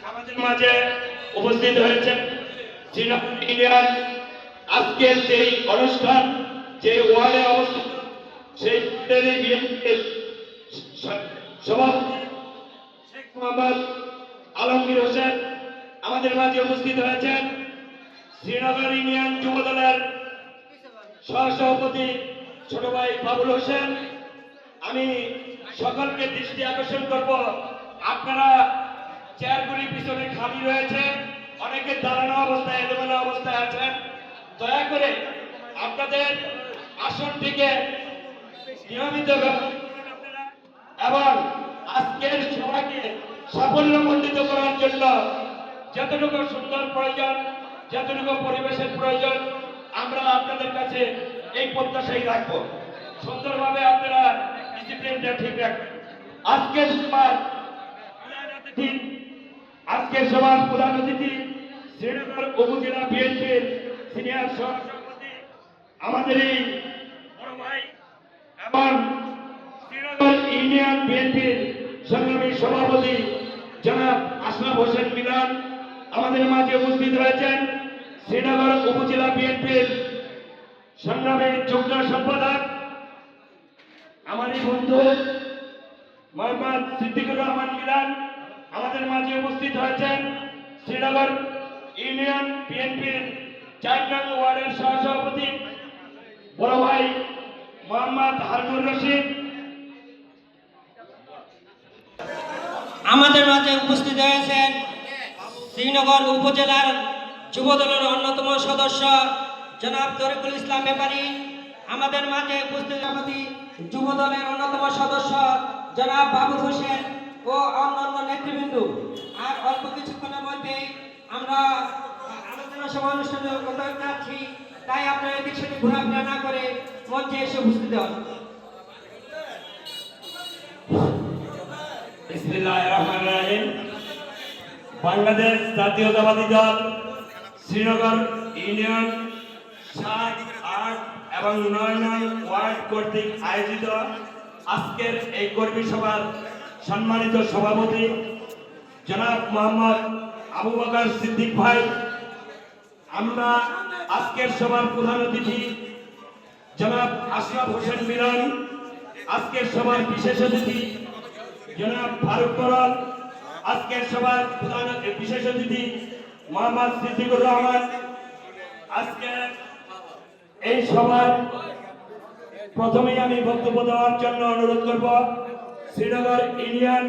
আমাদের মাঝে উপস্থিত হয়েছেন আজকের যে অনুষ্ঠান যে ওয়ার্ডে অবস্থিত সেই সভাপতি শেখ মোহাম্মদ আলমগীর হোসেন আমাদের মাঝে উপস্থিত হয়েছেন। শ্রীনগর ইউনিয়ন যুব দলের সহসভাপতি ছোট ভাই বাবুল হোসেন। আমি সকলকে দৃষ্টি আকর্ষণ করব, আপনারা চেয়ারগুলি পিছনে খালি রয়েছে, অনেকে দাঁড়ানো অবস্থায় এলোমেলো অবস্থায় আছেন। দয়া করে আপনাদের আসন থেকে নিয়মিত এবং আজকের সভাকে সাফল্যমণ্ডিত করার জন্য যতটুকু সুন্দর প্রয়োজন, যতটুকু পরিবেশের প্রয়োজন, আমরা আপনাদের কাছে এই প্রত্যাশাই রাখবো। সুন্দরভাবে আপনারা ডিসিপ্লিনটা ঠিক রাখবেন। আজকের সভার প্রধান অতিথি শ্রীনগর উপজেলা বিএনপির সিনিয়র সহসভাপতি আমাদের এই বড় ভাই এবং শ্রীনগর ইউনিয়ন বিএনপির সংগ্রামী সভাপতি জনাব আশরাফ হোসেন মিলন আমাদের মাঝে উপস্থিত হয়েছেন। শ্রীনগর উপজেলা বিএনপির সংগ্রামী যুগ্ম সম্পাদক আমারই বন্ধু মোহাম্মদ সিদ্দিকুর রহমান মিলন আমাদের মাঝে উপস্থিত হয়েছেন। শ্রীনগর ইউনিয়ন বিএনপির ৪ নং ওয়ার্ডের সহসভাপতি বড় ভাই মোহাম্মদ হারুনুর রশিদ আমাদের মাঝে উপস্থিত হয়েছেন। শ্রীনগর উপজেলার যুব দলের অন্যতম সদস্য জনাব তরিকুল ইসলাম ব্যাপারী আমাদের মাঝে উপস্থিত। যুব দলের অন্যতম সদস্য জনাব বাবুল হোসেন ও অন্যান্য নেতৃবৃন্দ। আর অল্প কিছুক্ষণের মধ্যেই আমরা আলোচনা সভা অনুষ্ঠানে করতে যাচ্ছি, তাই আপনারা এদিক সেদিক ঘোরাফেরা না করে মঞ্চে এসে উপস্থিত হন। বিসমিল্লাহির রহমানির রহিম। বাংলাদেশ জাতীয়তাবাদী দল শ্রীনগর ইউনিয়ন ৭, ৮ এবং ৯ নং ওয়ার্ড কর্তৃক আয়োজিত আজকের এই কর্মী সভার সম্মানিত সভাপতি জনাব মোহাম্মদ আবু বকর সিদ্দিক ভাই, আমরা আজকের সভার প্রধান অতিথি জনাব আশরাফ হোসেন মিলন, আজকের সভার বিশেষ অতিথি জনাব ফারুক করল, আজকের সভার প্রধান বিশেষ অতিথি মোহাম্মদ সিদ্দিকুর রহমান। আজকে এই সভার প্রথমেই আমি বক্তব্য দেওয়ার জন্য অনুরোধ করব শ্রীনগর ইউনিয়ন